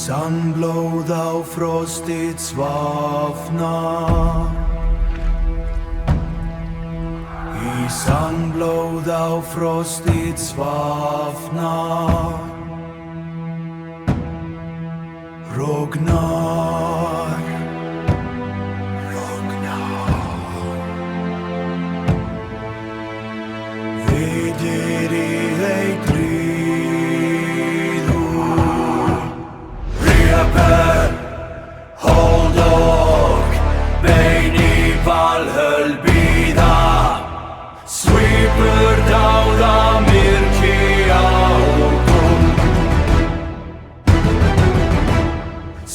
Sandblóð á frostið svafnar. Í sandblóð á frostið svafnar. Rognar. Viðir í heitríður. Ríapel, holdok, bein í Valhöll bíða. Svípur dáða myrki á okkur.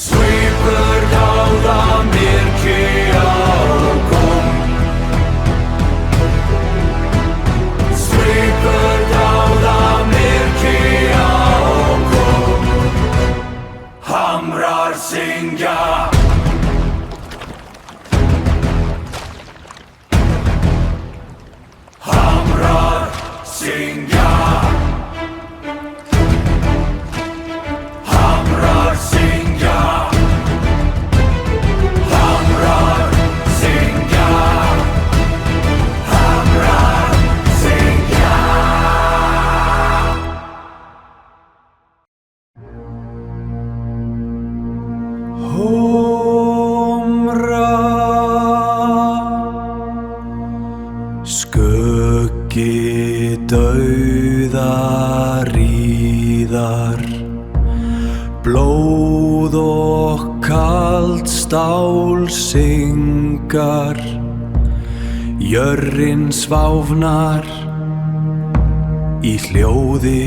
Svípur dáða myrki á okkur. Svípur dáða myrki á okkur. Hamrar syngja. Hamrar syngja. Hamrar syngja. Hamrar syngja. Hamrar syngja. Homra. Skuggi dauðaríðar. Blóð og kalt stál syngar. Jörðin sváfnar í hljóði